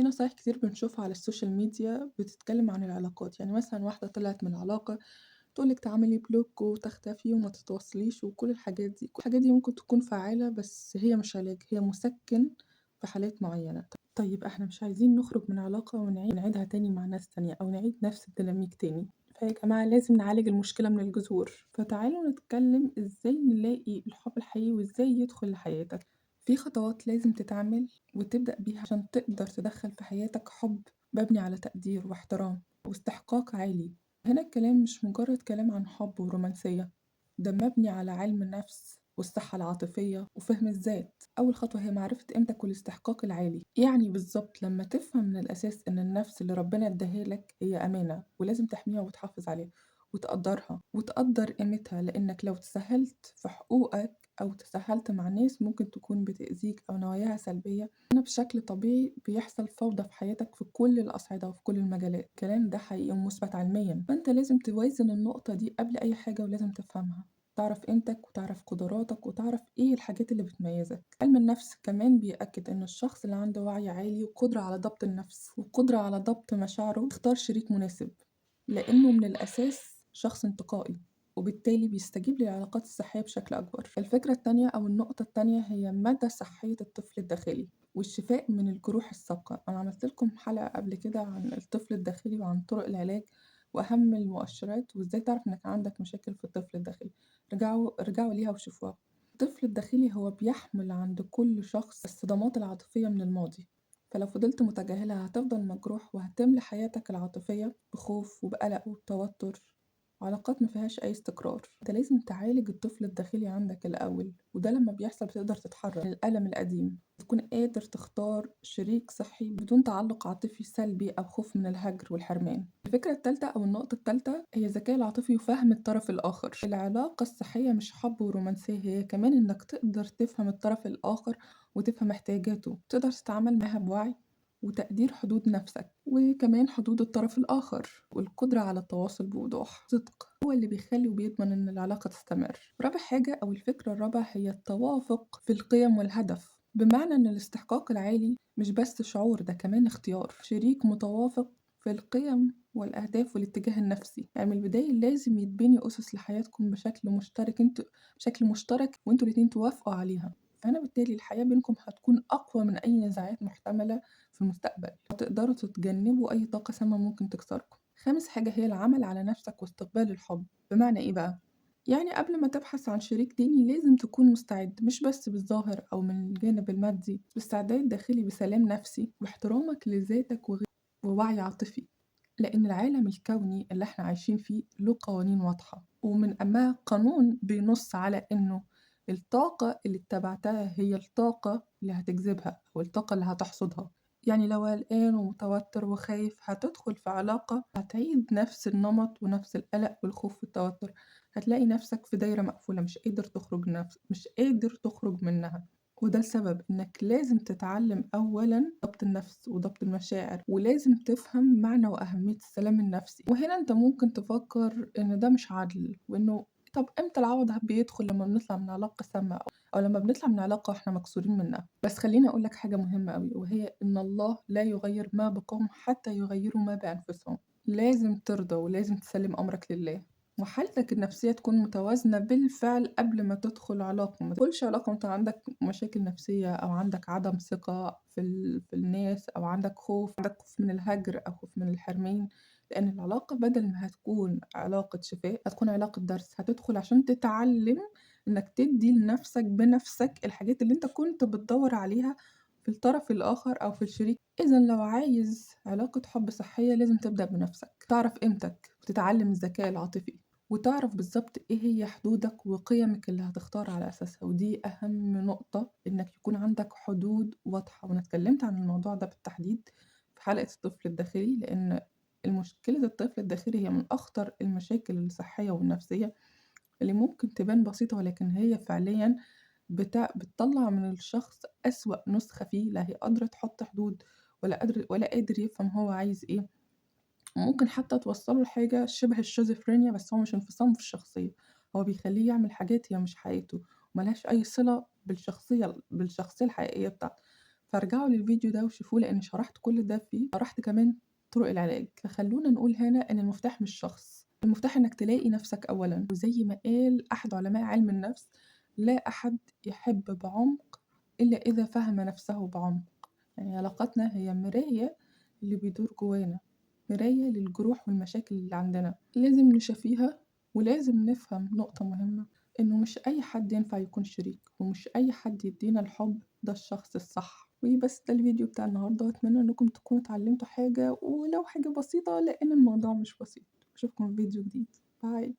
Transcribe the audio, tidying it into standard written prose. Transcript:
في نصايح كتير بنشوفها على السوشيال ميديا بتتكلم عن العلاقات، يعني مثلًا واحدة طلعت من علاقة تقول لِك تعملي بلوك وتختفي وما تتواصليش وكل الحاجات دي، كل الحاجات دي ممكن تكون فعّالة بس هي مش علاج، هي مسكِّن في حالات معيّنة. طيب إحنا مش عايزين نخرج من علاقة ونعيدها تاني مع ناس تانية أو نعيد نفس الديناميك تاني، فيا جماعة لازم نعالج المشكلة من الجذور، فتعالوا نتكلم إزاي نلاقي الحب الحقيقي وإزاي يدخل لحياتك. في خطوات لازم تتعمل وتبدأ بيها عشان تقدر تدخّل في حياتك حُب مبني على تقدير واحترام واستحقاق عالي. هنا الكلام مش مجرد كلام عن حُب ورومانسية، ده مبني على علم النفس والصحة العاطفية وفهم الذات. أول خطوة هي معرفة قيمتك والاستحقاق العالي، يعني بالضبط لمّا تفهم من الأساس إن النفس اللي ربنا ادّاها لك هي أمانة ولازم تحميها وتحافظ عليها وتقدّرها وتقدّر قيمتها، لإنك لو تساهلت في حقوقك أو تساهلت مع ناس ممكن تكون بتأذيك أو نواياها سلبية، هنا بشكل طبيعي بيحصل فوضى في حياتك في كل الأصعدة وفي كل المجالات، الكلام ده حقيقي ومُثبت علميًا، فأنت لازم توازن النقطة دي قبل أي حاجة ولازم تفهمها، تعرف قيمتك وتعرف قدراتك وتعرف إيه الحاجات اللي بتميزك. علم النفس كمان بيأكد إن الشخص اللي عنده وعي عالي وقدرة على ضبط النفس وقدرة على ضبط مشاعره يختار شريك مناسب، لإنه من الأساس شخص انتقائي. وبالتالي بيستجيب للعلاقات الصحية بشكل أكبر. الفكرة التانية أو النقطة التانية هي مدى صحية الطفل الداخلي والشفاء من الجروح السابقة. أنا عملت لكم حلقة قبل كده عن الطفل الداخلي وعن طرق العلاج وأهم المؤشرات وإزاي تعرف إنك عندك مشاكل في الطفل الداخلي. ارجعوا ليها وشوفوها. الطفل الداخلي هو بيحمل عند كل شخص الصدمات العاطفية من الماضي، فلو فضلت متجاهلها هتفضل مجروح وهتملى حياتك العاطفية بخوف وبقلق وبتوتر وعلاقات ما فيهاش أي استقرار. أنت لازم تعالج الطفل الداخلي عندك الأول، وده لما بيحصل بتقدر تتحرر من الألم القديم، تكون قادر تختار شريك صحي بدون تعلق عاطفي سلبي أو خوف من الهجر والحرمان. الفكرة التالتة أو النقطة التالتة هي الذكاء العاطفي وفهم الطرف الآخر. العلاقة الصحية مش حب ورومانسية، هي كمان إنك تقدر تفهم الطرف الآخر وتفهم احتياجاته، تقدر تتعامل معاها بوعي وتقدير حدود نفسك وكمان حدود الطرف الآخر، والقدرة على التواصل بوضوح صدق هو اللي بيخلي وبيضمن إن العلاقة تستمر. رابع حاجة أو الفكرة الرابعة هي التوافق في القيم والهدف، بمعنى إن الاستحقاق العالي مش بس شعور، ده كمان اختيار شريك متوافق في القيم والأهداف والاتجاه النفسي. يعني من البداية لازم يتبني أسس لحياتكم بشكل مشترك وانتوا الاتنين توافقوا عليها. فهنا بالتالي الحياة بينكم هتكون أقوى من أي نزاعات محتملة في المستقبل، وتقدروا تتجنبوا أي طاقة سامة ممكن تكسركم. خامس حاجة هي العمل على نفسك واستقبال الحب. بمعنى إيه بقى؟ يعني قبل ما تبحث عن شريك ديني لازم تكون مستعد مش بس بالظاهر أو من الجانب المادي، باستعداد داخلي بسلام نفسي واحترامك لذاتك ووعي عاطفي، لأن العالم الكوني اللي احنا عايشين فيه له قوانين واضحة، ومن أهمها قانون بينص على إنه الطاقة اللي اتبعتها هي الطاقة اللي هتجذبها أو الطاقة اللي هتحصدها. يعني لو قلقان ومتوتر وخايف هتدخل في علاقة هتعيد نفس النمط ونفس القلق والخوف والتوتر، هتلاقي نفسك في دايرة مقفولة مش قادر تخرج منها. وده السبب إنك لازم تتعلم أولًا ضبط النفس وضبط المشاعر، ولازم تفهم معنى وأهمية السلام النفسي. وهنا أنت ممكن تفكر إن ده مش عدل، وإنه طب إمتى العوض بيدخل لما بنطلع من علاقة سامة أو لما بنطلع من علاقة وإحنا مكسورين منها. بس خليني أقول لك حاجة مهمة أوي، وهي إن الله لا يغير ما بقوم حتى يغيروا ما بأنفسهم. لازم ترضى ولازم تسلم أمرك لله، وحالتك النفسية تكون متوازنة بالفعل قبل ما تدخل علاقة. ما تدخلش علاقة وأنت عندك مشاكل نفسية أو عندك عدم ثقة في الناس أو عندك خوف من الهجر أو خوف من الحرمان، لأن العلاقة بدل ما هتكون علاقة شفاء هتكون علاقة درس. هتدخل عشان تتعلم إنك تدي لنفسك بنفسك الحاجات اللي أنت كنت بتدور عليها في الطرف الآخر أو في الشريك. إذا لو عايز علاقة حب صحية لازم تبدأ بنفسك، تعرف قيمتك وتتعلم الذكاء العاطفي وتعرف بالظبط إيه هي حدودك وقيمك اللي هتختار على أساسها. ودي أهم نقطة، إنك يكون عندك حدود واضحة، وأنا اتكلمت عن الموضوع ده بالتحديد في حلقة الطفل الداخلي، لأن المشكلة الطفل الداخلي هي من أخطر المشاكل الصحية والنفسية اللي ممكن تبان بسيطة ولكن هي فعليا بتطلع من الشخص أسوأ نسخة فيه، لا هي قادرة تحط حدود ولا قادر يفهم هو عايز إيه. وممكن حتى توصله لحاجة شبه الشيزوفرينيا، بس هو مش انفصام في الشخصية، هو بيخليه يعمل حاجات هي مش حقيقته وملهاش أي صلة بالشخصية الحقيقية بتاعته. فارجعوا للفيديو ده وشوفوه لإني شرحت كل ده فيه، شرحت كمان طرق العلاج. فخلّونا نقول هنا إن المفتاح مش شخص، المفتاح إنك تلاقي نفسك أولًا، وزي ما قال أحد علماء علم النفس: "لا أحد يحب بعمق إلا إذا فهم نفسه بعمق." يعني علاقاتنا هي مراية اللي بيدور جوانا، مراية للجروح والمشاكل اللي عندنا، لازم نشافيها ولازم نفهم نقطة مهمة، إنه مش أي حد ينفع يكون شريك، ومش أي حد يدينا الحب ده الشخص الصح. وبس ده الفيديو بتاع النهاردة، وأتمنى إنكم تكونوا اتعلمتوا حاجة ولو حاجة بسيطة، لأن الموضوع مش بسيط. أشوفكم في فيديو جديد. باي.